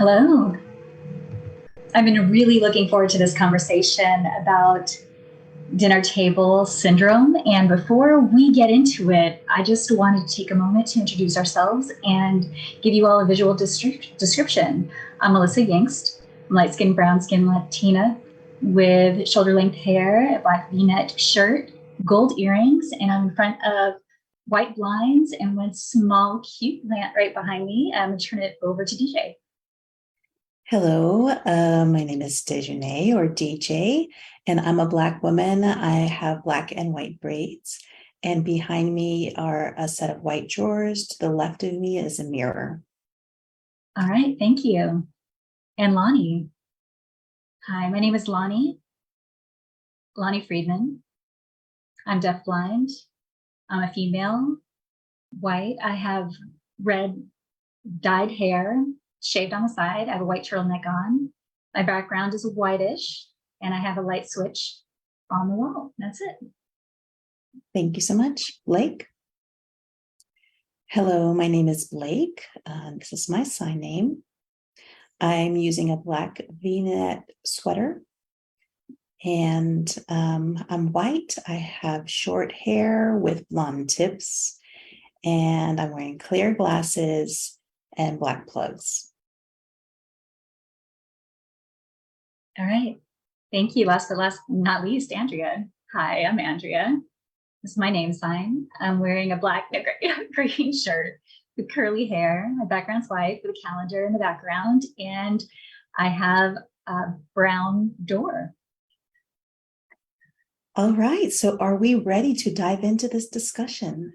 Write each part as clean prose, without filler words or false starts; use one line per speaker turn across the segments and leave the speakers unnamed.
Hello. I've been really looking forward to this conversation about dinner table syndrome. And before we get into it, I just wanted to take a moment to introduce ourselves and give you all a visual description. I'm Melissa Yingst. I'm light skinned, brown skinned Latina with shoulder length hair, a black v-neck shirt, gold earrings, and I'm in front of white blinds and one small, cute lamp right behind me. I'm going to turn it over to DJ.
Hello, my name is DesJunae or DJ, and I'm a Black woman. I have black and white braids, and behind me are a set of white drawers. To the left of me is a mirror.
All right, thank you. And Loni. Hi, my name is Loni Friedmann. I'm deafblind. I'm a female, white. I have red dyed hair, shaved on the side. I have a white turtleneck on. My background is whitish, and I have a light switch on the wall. That's it.
Thank you so much. Blake? Hello, my name is Blake. This is my sign name. I'm using a black v-neck sweater, and I'm white. I have short hair with blonde tips, and I'm wearing clear glasses and black plugs.
All right. Thank you. Last but not least, Andrea. Hi, I'm Andrea. This is my name sign. I'm wearing a black green shirt with curly hair. My background's white with a calendar in the background, and I have a brown door.
All right, so are we ready to dive into this discussion?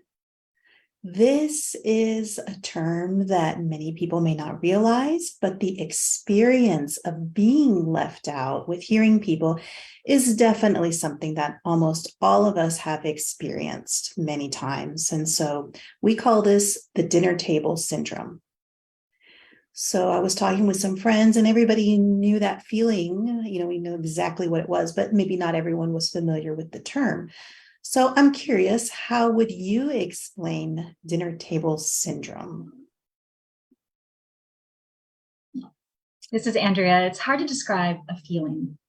This is a term that many people may not realize, but the experience of being left out with hearing people is definitely something that almost all of us have experienced many times. And so we call this the dinner table syndrome. So I was talking with some friends and everybody knew that feeling. We know exactly what it was, but maybe not everyone was familiar with the term. So I'm curious, how would you explain dinner table syndrome?
This is Andrea. It's hard to describe a feeling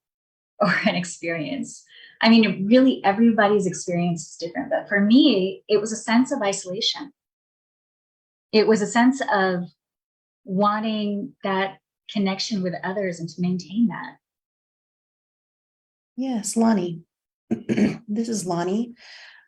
or an experience. I mean, really, everybody's experience is different. But for me, it was a sense of isolation. It was a sense of wanting that connection with others and to maintain that.
Yes, Loni. This is Loni.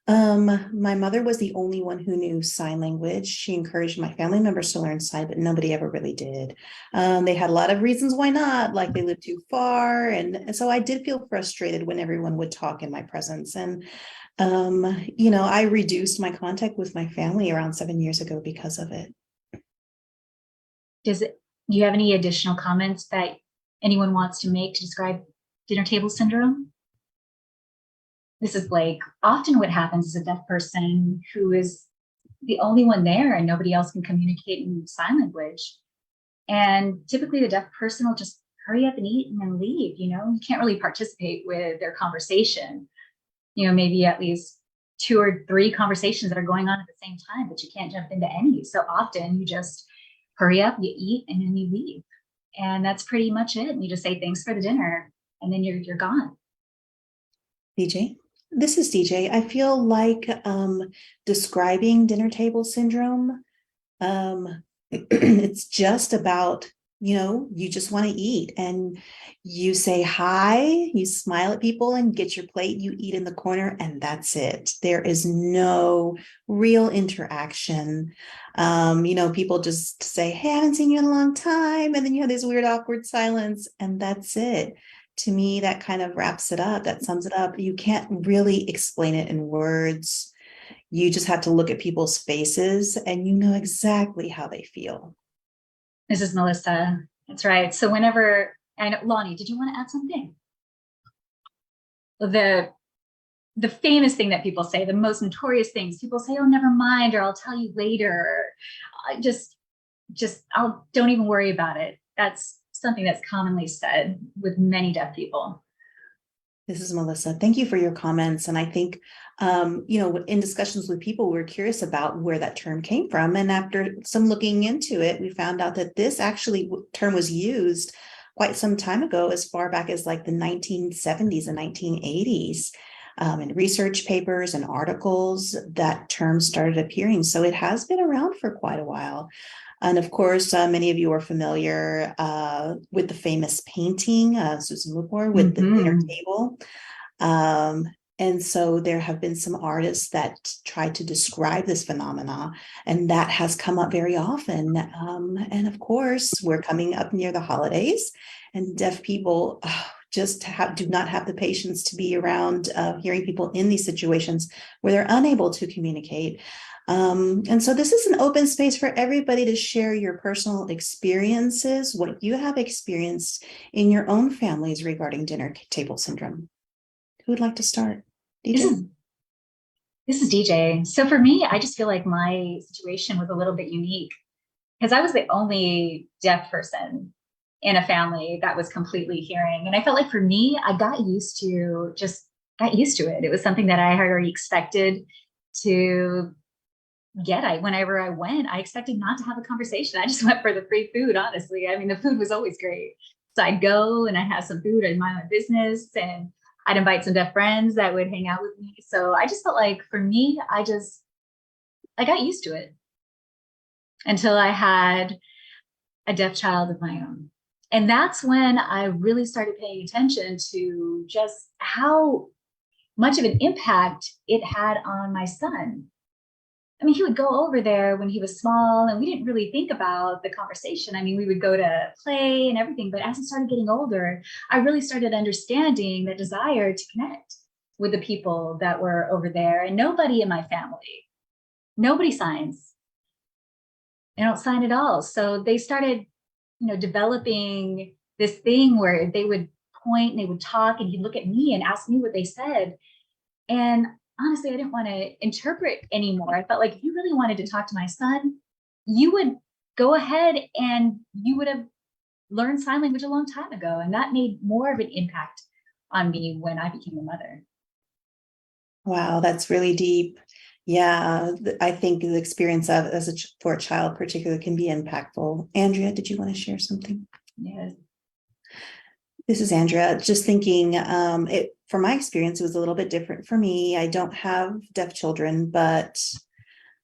My mother was the only one who knew sign language. She encouraged my family members to learn sign, but nobody ever really did. They had a lot of reasons why not, like they lived too far. And so I did feel frustrated when everyone would talk in my presence. And, I reduced my contact with my family around 7 years ago because of it.
Do you have any additional comments that anyone wants to make to describe dinner table syndrome? This is Blake. Often what happens is a deaf person who is the only one there and nobody else can communicate in sign language. And typically the deaf person will just hurry up and eat and then leave. You can't really participate with their conversation. Maybe at least 2 or 3 conversations that are going on at the same time, but you can't jump into any. So often you just hurry up, you eat, and then you leave. And that's pretty much it. And you just say thanks for the dinner, and then you're gone.
DJ? This is DJ. I feel like describing dinner table syndrome, it's just about, you just want to eat and you say hi, you smile at people and get your plate, you eat in the corner, and that's it. There is no real interaction. People just say, hey, I haven't seen you in a long time. And then you have this weird, awkward silence, and that's it. To me, that kind of wraps it up. That sums it up. You can't really explain it in words. You just have to look at people's faces and you know exactly how they feel.
This is Melissa. That's right. So whenever, I know, Loni, did you want to add something? The famous thing that people say, the most notorious things, people say, oh, never mind, or I'll tell you later. Don't even worry about it. That's something that's commonly said with many deaf people.
This is Melissa. Thank you for your comments. And I think, in discussions with people, we're curious about where that term came from. And after some looking into it, we found out that this actually term was used quite some time ago, as far back as like the 1970s and 1980s. In research papers and articles, that term started appearing. So it has been around for quite a while. And of course, many of you are familiar with the famous painting, Susan Whitmore, with the dinner table. And so there have been some artists that try to describe this phenomena, and that has come up very often. And of course, we're coming up near the holidays, and deaf people do not have the patience to be around hearing people in these situations where they're unable to communicate. And so this is an open space for everybody to share your personal experiences, what you have experienced in your own families regarding dinner table syndrome. Who would like to start? DJ?
This is DJ. So for me, I just feel like my situation was a little bit unique because I was the only deaf person in a family that was completely hearing. And I felt like for me, I got used to it. It was something that I had already expected to get. Whenever I went, I expected not to have a conversation. I just went for the free food, honestly. I mean, the food was always great. So I'd go and I'd have some food, I'd mind my business, and I'd invite some deaf friends that would hang out with me. So I just felt like for me, I got used to it until I had a deaf child of my own. And that's when I really started paying attention to just how much of an impact it had on my son. I mean, he would go over there when he was small and we didn't really think about the conversation. I mean, we would go to play and everything, but as he started getting older, I really started understanding the desire to connect with the people that were over there. And nobody in my family, nobody signs. They don't sign at all. So they started, developing this thing where they would point and they would talk and he'd look at me and ask me what they said. And honestly, I didn't want to interpret anymore. I felt like if you really wanted to talk to my son, you would go ahead and you would have learned sign language a long time ago. And that made more of an impact on me when I became a mother.
Wow, that's really deep. Yeah, I think the experience for a child particularly can be impactful. Andrea, did you want to share something?
Yes.
This is Andrea. Just thinking, from my experience, it was a little bit different for me. I don't have deaf children, but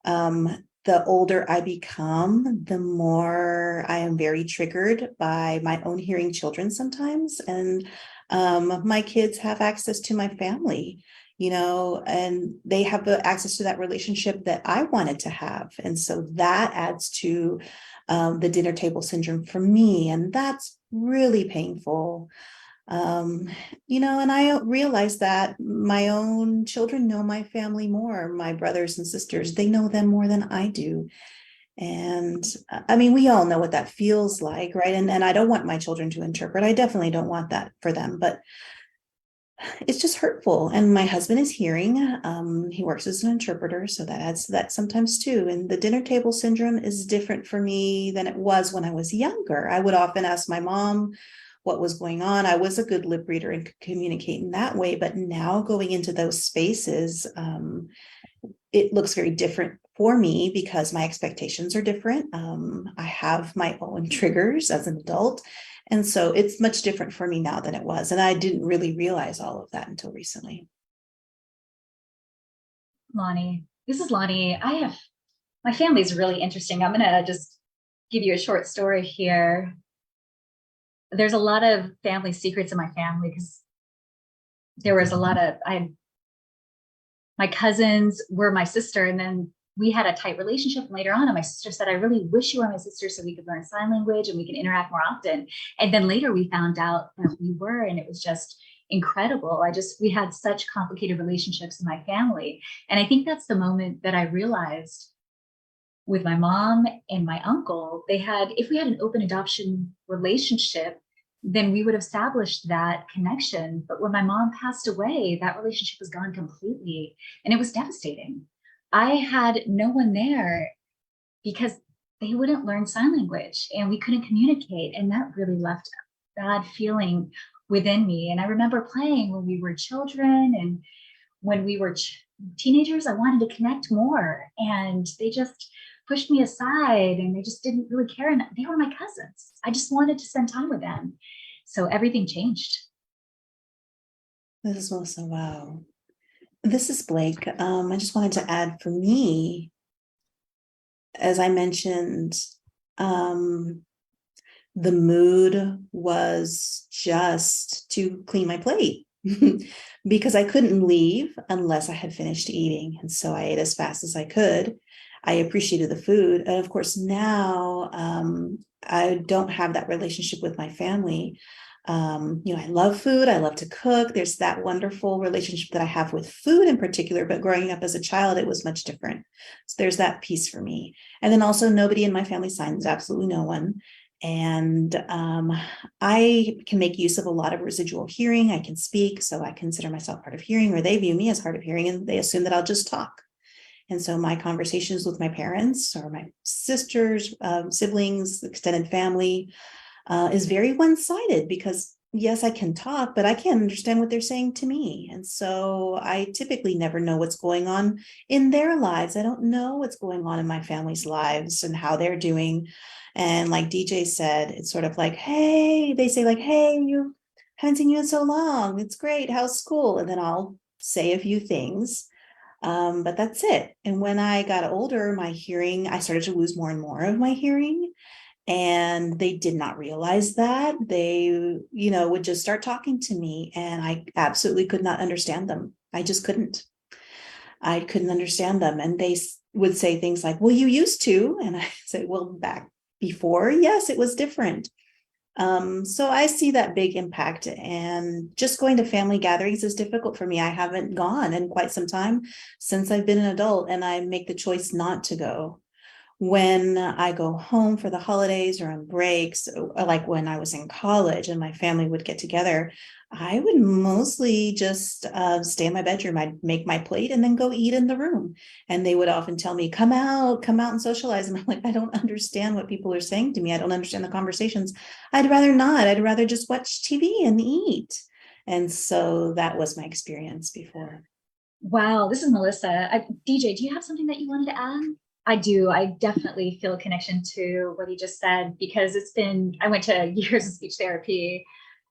the older I become, the more I am very triggered by my own hearing children sometimes. And my kids have access to my family, and they have the access to that relationship that I wanted to have. And so that adds to the dinner table syndrome for me. And that's really painful. And I realize that my own children know my family more, my brothers and sisters, they know them more than I do. And I mean, we all know what that feels like, right? And I don't want my children to interpret. I definitely don't want that for them, but it's just hurtful. And my husband is hearing, he works as an interpreter, so that adds to that sometimes too. And the dinner table syndrome is different for me than it was when I was younger. I would often ask my mom what was going on. I was a good lip reader and could communicate in that way, but now going into those spaces, it looks very different for me because my expectations are different. I have my own triggers as an adult. And so it's much different for me now than it was. And I didn't really realize all of that until recently.
Loni, this is Loni. My family's really interesting. I'm going to just give you a short story here. There's a lot of family secrets in my family because there was my cousins were my sister, and then we had a tight relationship. And later on, and my sister said, I really wish you were my sister so we could learn sign language and we can interact more often. And then later we found out that we were, and it was just incredible. We had such complicated relationships in my family. And I think that's the moment that I realized with my mom and my uncle, if we had an open adoption relationship, then we would have established that connection. But when my mom passed away, that relationship was gone completely. And it was devastating. I had no one there because they wouldn't learn sign language and we couldn't communicate. And that really left a bad feeling within me. And I remember playing when we were children, and when we were teenagers, I wanted to connect more, and they just pushed me aside, and they just didn't really care. And they were my cousins. I just wanted to spend time with them. So everything changed.
This is Melissa. Wow. This is Blake. I just wanted to add, for me, as I mentioned, the mood was just to clean my plate because I couldn't leave unless I had finished eating. And so I ate as fast as I could. I appreciated the food. And of course, now I don't have that relationship with my family. I love food. I love to cook. There's that wonderful relationship that I have with food in particular, but growing up as a child, it was much different. So there's that piece for me. And then also, nobody in my family signs, absolutely no one. And I can make use of a lot of residual hearing. I can speak, so I consider myself hard of hearing, or they view me as hard of hearing, and they assume that I'll just talk. And so my conversations with my parents or my sisters, siblings, extended family is very one-sided, because yes, I can talk, but I can't understand what they're saying to me. And so I typically never know what's going on in their lives. I don't know what's going on in my family's lives and how they're doing. And like DJ said, it's sort of like, hey, they say like, hey, you haven't seen you in so long. It's great. How's school? And then I'll say a few things. But that's it. And when I got older, I started to lose more and more of my hearing. And they did not realize that. They, would just start talking to me, and I absolutely could not understand them. I just couldn't. I couldn't understand them. And they would say things like, well, you used to. And I say, well, back before, yes, it was different. So I see that big impact, and just going to family gatherings is difficult for me. I haven't gone in quite some time since I've been an adult, and I make the choice not to go. When I go home for the holidays or on breaks, like when I was in college and my family would get together, I would mostly just stay in my bedroom. I'd make my plate and then go eat in the room. And they would often tell me, come out and socialize. And I'm like, I don't understand what people are saying to me. I don't understand the conversations. I'd rather not. I'd rather just watch TV and eat. And so that was my experience before.
Wow, this is Melissa. DJ, do you have something that you wanted to add? I do. I definitely feel a connection to what he just said, because I went to years of speech therapy,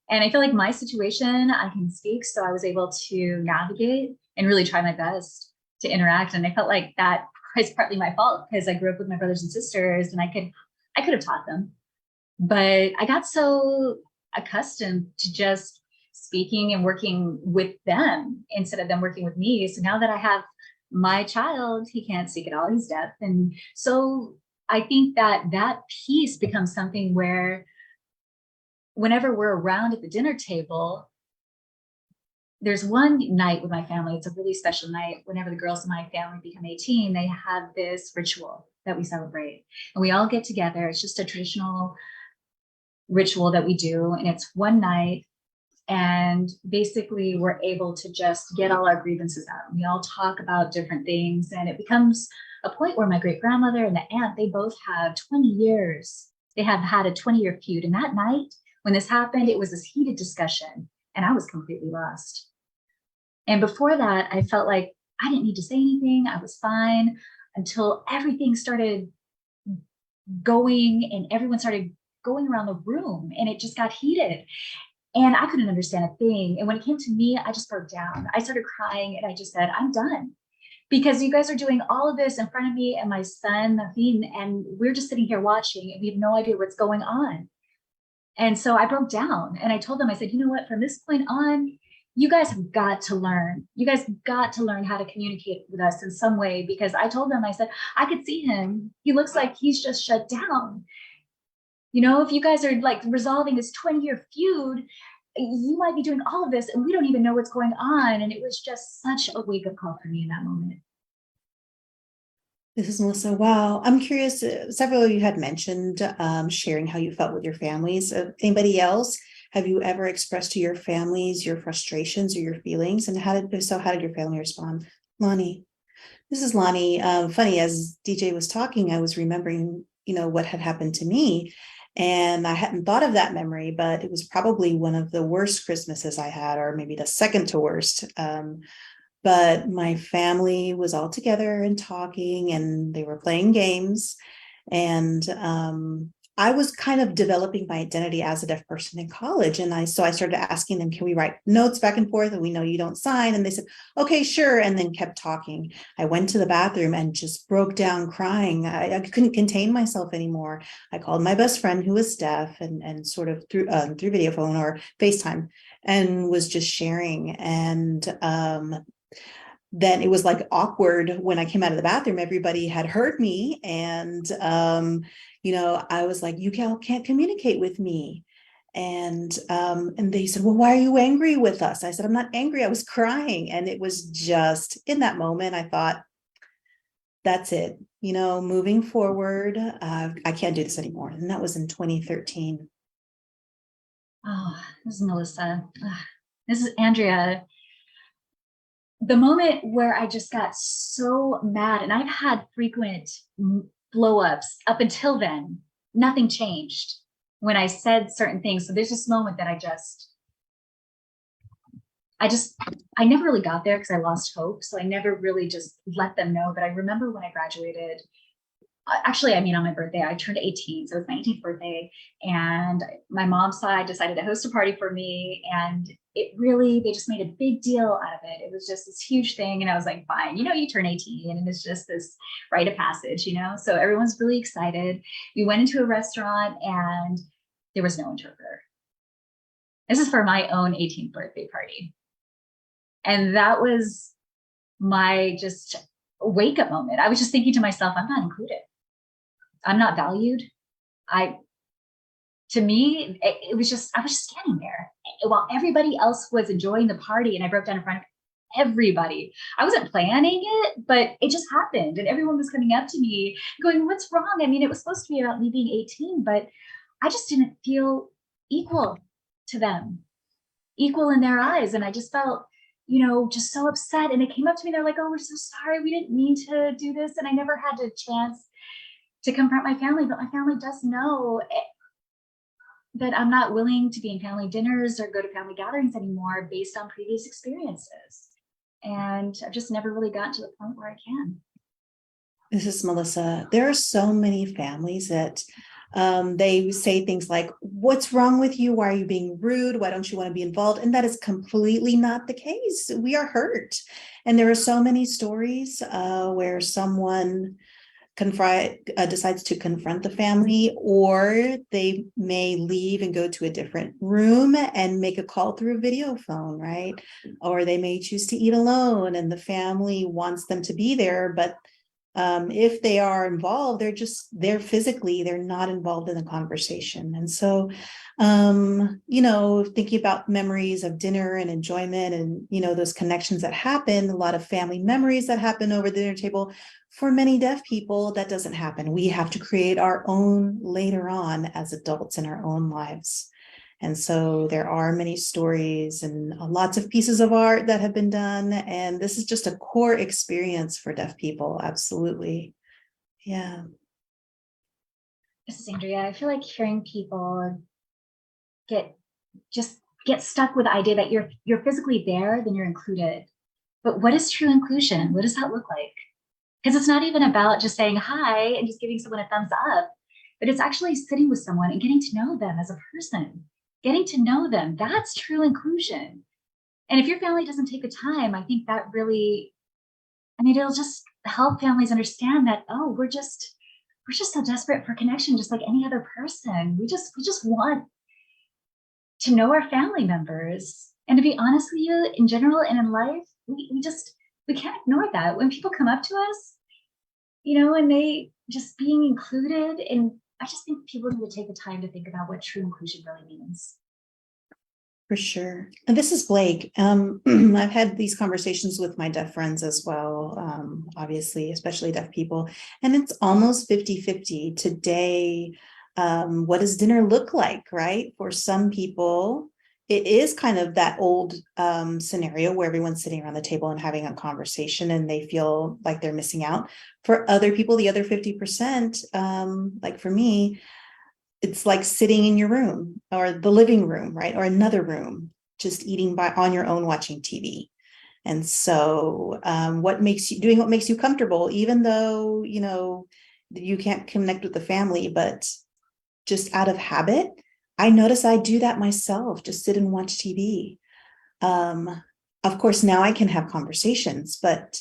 and I feel like my situation, I can speak. So I was able to navigate and really try my best to interact. And I felt like that was partly my fault, because I grew up with my brothers and sisters, and I could have taught them. But I got so accustomed to just speaking and working with them instead of them working with me. So now that I have my child, he can't speak at all, he's deaf. And so I think that piece becomes something where whenever we're around at the dinner table, there's one night with my family, it's a really special night. Whenever the girls in my family become 18, they have this ritual that we celebrate, and we all get together. It's just a traditional ritual that we do, and it's one night. And basically, we're able to just get all our grievances out. We all talk about different things, and it becomes a point where my great grandmother and the aunt, they both have 20 years. They have had a 20-year feud. And that night, when this happened, it was this heated discussion, and I was completely lost. And before that, I felt like I didn't need to say anything. I was fine, until everything started going, and everyone started going around the room, and it just got heated. And I couldn't understand a thing. And when it came to me, I just broke down. I started crying, and I just said, I'm done. Because you guys are doing all of this in front of me and my son, Naveen, and we're just sitting here watching, and we have no idea what's going on. And so I broke down, and I told them, I said, you know what, from this point on, you guys have got to learn. You guys got to learn how to communicate with us in some way. Because I told them, I said, I could see him. He looks like he's just shut down. If you guys are like resolving this 20-year feud, you might be doing all of this, and we don't even know what's going on. And it was just such a wake-up call for me in that moment.
This is Melissa. Wow. I'm curious, several of you had mentioned sharing how you felt with your families. Anybody else? Have you ever expressed to your families your frustrations or your feelings? And how did your family respond? Loni. This is Loni. Funny, as DJ was talking, I was remembering, what had happened to me. And I hadn't thought of that memory, but it was probably one of the worst Christmases I had, or maybe the second to worst. But my family was all together and talking, and they were playing games. And I was kind of developing my identity as a deaf person in college. And I started asking them, can we write notes back and forth? And we know you don't sign. And they said, okay, sure. And then kept talking. I went to the bathroom and just broke down crying. I couldn't contain myself anymore. I called my best friend who was deaf, and sort of through video phone or FaceTime, and was just sharing. And then it was like awkward when I came out of the bathroom. Everybody had heard me, and I was like, you can't communicate with me. And they said, well, why are you angry with us? I said, I'm not angry. I was crying. And it was just in that moment, I thought, that's it. Moving forward, I can't do this anymore. And that was in 2013.
Oh, this is Melissa. This is Andrea. The moment where I just got so mad, and I've had frequent blow-ups up until then, nothing changed when I said certain things. So there's this moment that I never really got there because I lost hope. So I never really just let them know. But I remember when I graduated, actually, on my birthday, I turned 18. So it was my 18th birthday. And my mom's side decided to host a party for me. And they just made a big deal out of it. It was just this huge thing. And I was like, fine, you turn 18 and it's just this rite of passage, So everyone's really excited. We went into a restaurant and there was no interpreter. This is for my own 18th birthday party. And that was my just wake up moment. I was just thinking to myself, I'm not included. I'm not valued. To me, I was just standing there while everybody else was enjoying the party, and I broke down in front of everybody. I wasn't planning it, but it just happened, and everyone was coming up to me going, what's wrong? It was supposed to be about me being 18, but I just didn't feel equal to them, equal in their eyes. And I just felt, just so upset. And they came up to me, they're like, oh, we're so sorry. We didn't mean to do this. And I never had a chance to confront my family, but my family does know that I'm not willing to be in family dinners or go to family gatherings anymore based on previous experiences. And I've just never really gotten to the point where I can.
This is Melissa. There are so many families that they say things like, what's wrong with you? Why are you being rude? Why don't you want to be involved? And that is completely not the case. We are hurt. And there are so many stories where someone decides to confront the family, or they may leave and go to a different room and make a call through a video phone, right? Or they may choose to eat alone and the family wants them to be there, but if they are involved, they're physically, they're not involved in the conversation. And so, thinking about memories of dinner and enjoyment and, those connections that happen, a lot of family memories that happen over the dinner table. For many deaf people, that doesn't happen. We have to create our own later on as adults in our own lives. And so there are many stories and lots of pieces of art that have been done. And this is just a core experience for deaf people. Absolutely. Yeah.
This is Andrea. I feel like hearing people get stuck with the idea that you're physically there, then you're included. But what is true inclusion? What does that look like? Because it's not even about just saying hi and just giving someone a thumbs up, but it's actually sitting with someone and getting to know them as a person. Getting to know them, that's true inclusion. And if your family doesn't take the time, I think that really, it'll just help families understand that, oh, we're just so desperate for connection, just like any other person. We just want to know our family members. And to be honest with you, in general and in life, we can't ignore that. When people come up to us, and they just being included, and I just think people need to take the time to think about what true inclusion really means.
For sure. And this is Blake. I've had these conversations with my deaf friends as well, obviously, especially deaf people. And it's almost 50-50 today. What does dinner look like, right? For some people, it is kind of that old scenario where everyone's sitting around the table and having a conversation and they feel like they're missing out. For other people, the other 50%, like for me, it's like sitting in your room or the living room, right? Or another room, just eating by on your own, watching TV. And so what makes you comfortable, even though, you can't connect with the family, but just out of habit, I notice I do that myself, just sit and watch TV. Of course, now I can have conversations, but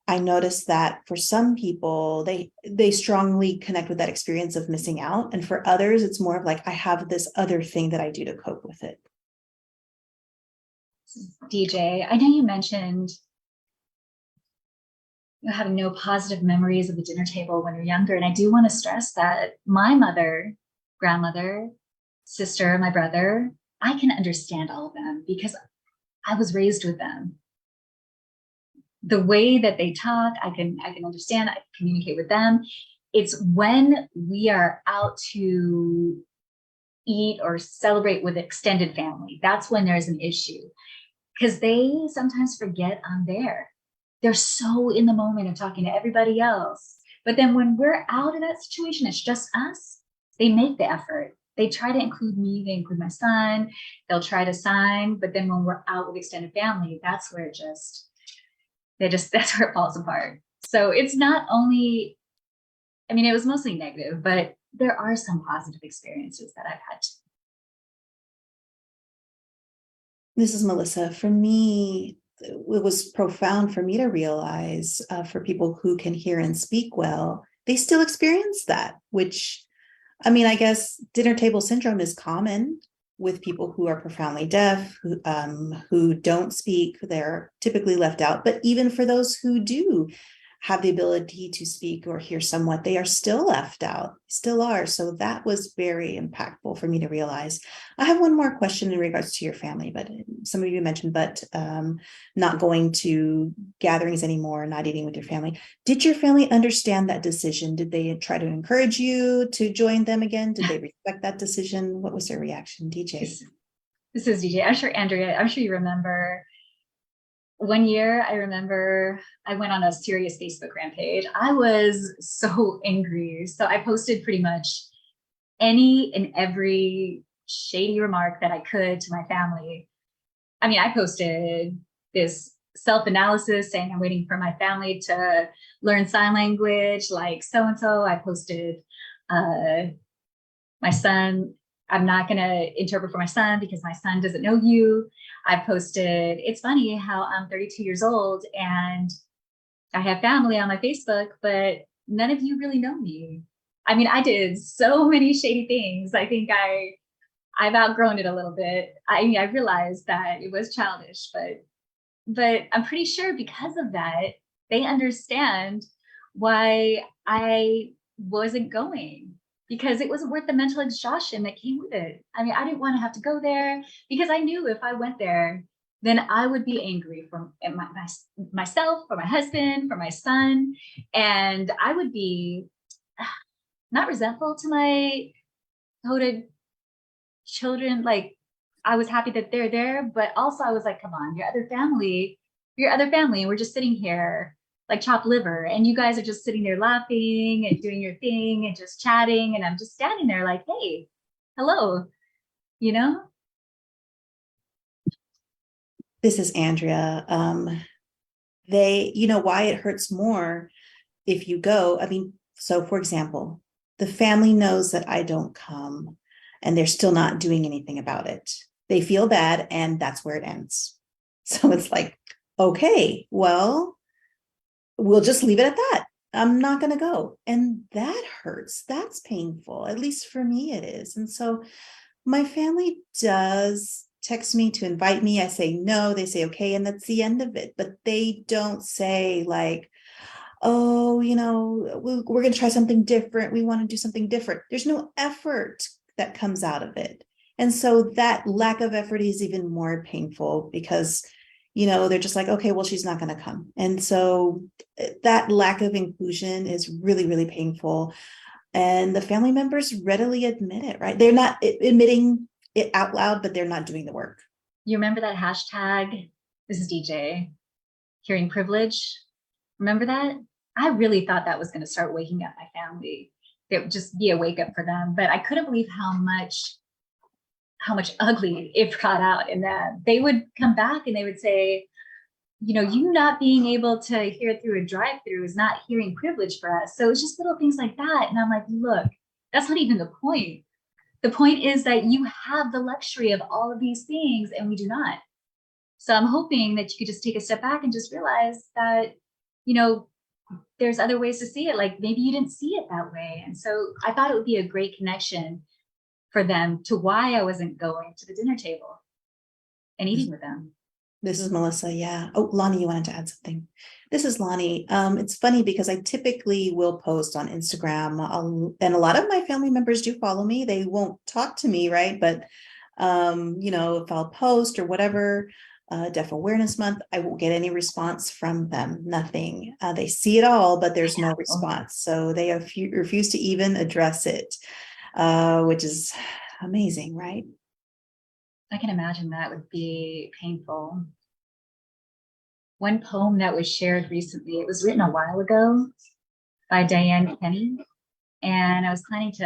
I noticed that for some people, they strongly connect with that experience of missing out. And for others, it's more of like, I have this other thing that I do to cope with it.
DJ, I know you mentioned having no positive memories of the dinner table when you're younger. And I do want to stress that my mother, grandmother, sister, my brother, I can understand all of them because I was raised with them. The way that they talk, I can understand, I can communicate with them. It's when we are out to eat or celebrate with extended family, that's when there's an issue. Because they sometimes forget I'm there. They're so in the moment of talking to everybody else. But then when we're out of that situation, it's just us, they make the effort. They try to include me, they include my son, they'll try to sign. But then when we're out with extended family, that's where that's where it falls apart. So it's not only, I mean, it was mostly negative, but there are some positive experiences that I've had.
This is Melissa. For me, it was profound for me to realize for people who can hear and speak well, they still experience that, which, I mean, I guess dinner table syndrome is common with people who are profoundly deaf, who don't speak, they're typically left out. But even for those who do have the ability to speak or hear somewhat, they are still left out, still are. So that was very impactful for me to realize. I have one more question in regards to your family, but some of you mentioned, but not going to gatherings anymore, not eating with your family. Did your family understand that decision? Did they try to encourage you to join them again? Did they respect that decision? What was their reaction, DJ?
This is DJ. I'm sure, Andrea, I'm sure you remember. One year, I remember I went on a serious Facebook rampage. I was so angry. So I posted pretty much any and every shady remark that I could to my family. I mean, I posted this self-analysis saying I'm waiting for my family to learn sign language like so-and-so. I posted my son, I'm not going to interpret for my son because my son doesn't know you. I posted, it's funny how I'm 32 years old and I have family on my Facebook, but none of you really know me. I mean, I did so many shady things. I think I've outgrown it a little bit. I mean, I realized that it was childish, but I'm pretty sure because of that, they understand why I wasn't going, because it wasn't worth the mental exhaustion that came with it. I mean, I didn't want to have to go there because I knew if I went there, then I would be angry for myself, for my husband, for my son, and I would be not resentful to my devoted children. Like, I was happy that they're there, but also I was like, come on, your other family, and we're just sitting here like chopped liver, and you guys are just sitting there laughing and doing your thing and just chatting, and I'm just standing there like, hey, hello, you know?
This is Andrea. Why it hurts more if you go. I mean, so for example, the family knows that I don't come and they're still not doing anything about it. They feel bad and that's where it ends. So it's like, okay, well, we'll just leave it at that. I'm not going to go. And that hurts. That's painful. At least for me, it is. And so my family does text me to invite me. I say no, they say okay, and that's the end of it. But they don't say like, oh, we're going to try something different. We want to do something different. There's no effort that comes out of it. And so that lack of effort is even more painful because, they're just like, okay, well, she's not going to come. And so that lack of inclusion is really, really painful. And the family members readily admit it, right? They're not admitting it out loud, but they're not doing the work.
You remember that hashtag? This is DJ, hearing privilege. Remember that? I really thought that was going to start waking up my family. It would just be a wake up for them. But I couldn't believe how much ugly it brought out in that. They would come back and they would say, you not being able to hear through a drive-through is not hearing privilege for us. So it's just little things like that. And I'm like, look, that's not even the point. The point is that you have the luxury of all of these things and we do not. So I'm hoping that you could just take a step back and just realize that, there's other ways to see it. Like maybe you didn't see it that way. And so I thought it would be a great connection for them to why I wasn't going to the dinner table and eating with them.
This is Melissa. Yeah. Oh, Loni, you wanted to add something. This is Loni. It's funny because I typically will post on Instagram, and a lot of my family members do follow me. They won't talk to me, right? But if I'll post or whatever, Deaf Awareness Month, I won't get any response from them. Nothing. They see it all, but there's no response. So they refuse to even address it, which is amazing, right?
I can imagine that would be painful. One poem that was shared recently, it was written a while ago by Diane Kenny, and I was planning to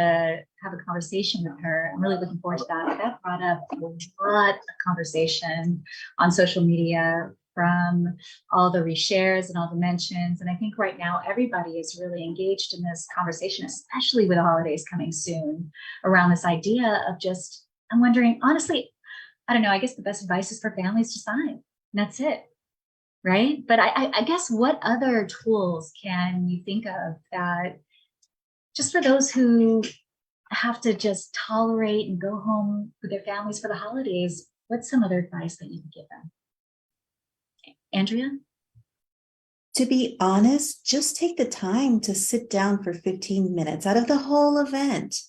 have a conversation with her. I'm really looking forward to that. But that brought up a lot of conversation on social media from all the reshares and all the mentions. And I think right now everybody is really engaged in this conversation, especially with the holidays coming soon, around this idea of just, I'm wondering, honestly, I don't know, I guess the best advice is for families to sign. And that's it, right? But I guess what other tools can you think of that just for those who have to just tolerate and go home with their families for the holidays, what's some other advice that you can give them? Andrea?
To be honest, just take the time to sit down for 15 minutes out of the whole event.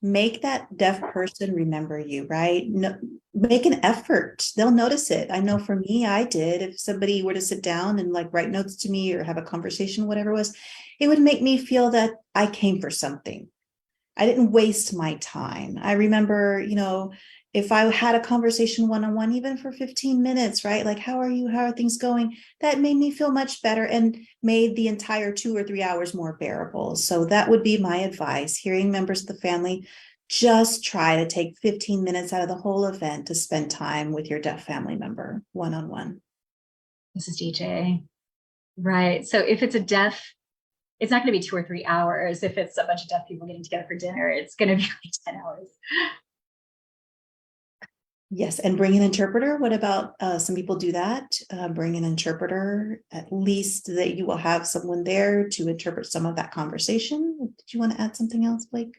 Make that deaf person remember you, right? No, make an effort. They'll notice it. I know for me, I did. If somebody were to sit down and like write notes to me or have a conversation, whatever it was, it would make me feel that I came for something. I didn't waste my time. I remember, if I had a conversation one-on-one, even for 15 minutes, right? Like, how are you? How are things going? That made me feel much better and made the entire 2 or 3 hours more bearable. So that would be my advice. Hearing members of the family, just try to take 15 minutes out of the whole event to spend time with your deaf family member one-on-one.
This is DJ. Right. So if it's it's not going to be 2 or 3 hours. If it's a bunch of deaf people getting together for dinner, it's going to be like 10 hours.
Yes, and bring an interpreter. What about some people do that? Bring an interpreter, at least that you will have someone there to interpret some of that conversation. Did you want to add something else, Blake?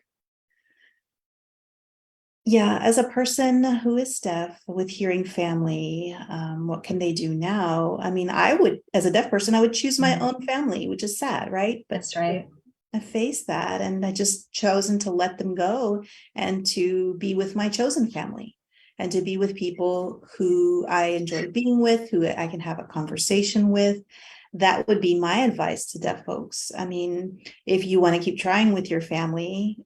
Yeah, as a person who is deaf with hearing family, what can they do now? I mean, I would, as a deaf person, I would choose my own family, which is sad, right? But
that's right.
I faced that, and I just chosen to let them go and to be with my chosen family and to be with people who I enjoy being with, who I can have a conversation with. That would be my advice to deaf folks. I mean, if you want to keep trying with your family,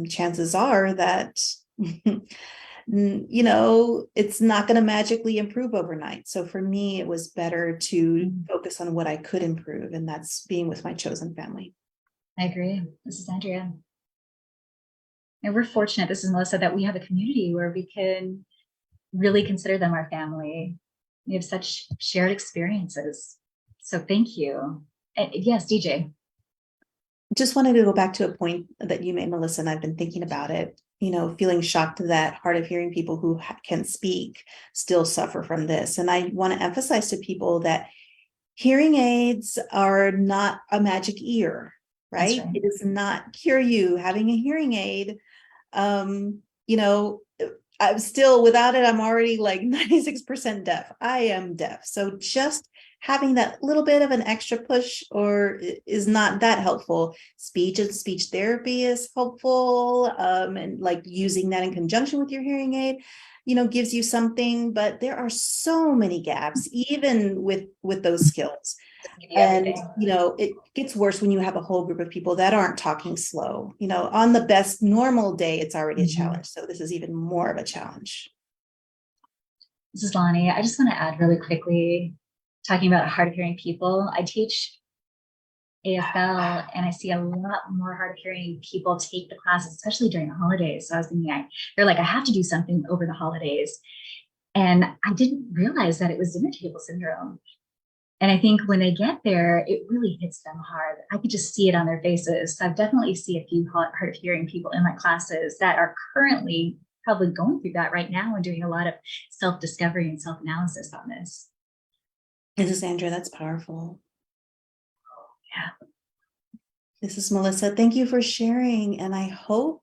chances are that, it's not going to magically improve overnight. So for me, it was better to focus on what I could improve, and that's being with my chosen family.
I agree. This is Andrea. And we're fortunate, this is Melissa, that we have a community where we can really consider them our family. We have such shared experiences. So thank you. And yes, DJ.
Just wanted to go back to a point that you made, Melissa, and I've been thinking about it, feeling shocked that hard of hearing people who can speak still suffer from this. And I want to emphasize to people that hearing aids are not a magic ear, right? It does not cure you. Having a hearing aid, I'm still, without it, I'm already like 96% deaf. I am deaf. So just having that little bit of an extra push is not that helpful. Speech and speech therapy is helpful. And like using that in conjunction with your hearing aid, gives you something, but there are so many gaps, even with those skills. And, it gets worse when you have a whole group of people that aren't talking slow. On the best normal day, it's already a challenge. So this is even more of a challenge.
This is Loni. I just want to add really quickly, talking about hard of hearing people. I teach AFL, and I see a lot more hard of hearing people take the classes, especially during the holidays. So I was thinking, they're like, I have to do something over the holidays. And I didn't realize that it was dinner table syndrome. And I think when they get there, it really hits them hard. I could just see it on their faces. So I've definitely see a few hard of hearing people in my classes that are currently probably going through that right now and doing a lot of self-discovery and self-analysis on this.
Mrs. Andrea, that's powerful.
Yeah.
This is Melissa. Thank you for sharing. And I hope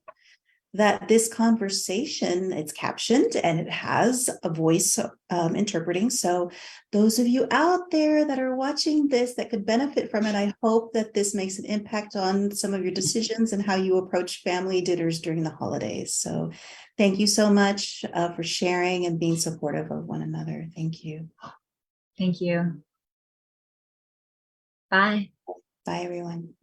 that this conversation, it's captioned and it has a voice interpreting. So those of you out there that are watching this that could benefit from it, I hope that this makes an impact on some of your decisions and how you approach family dinners during the holidays. So thank you so much for sharing and being supportive of one another. Thank you.
Thank you. Bye.
Bye, everyone.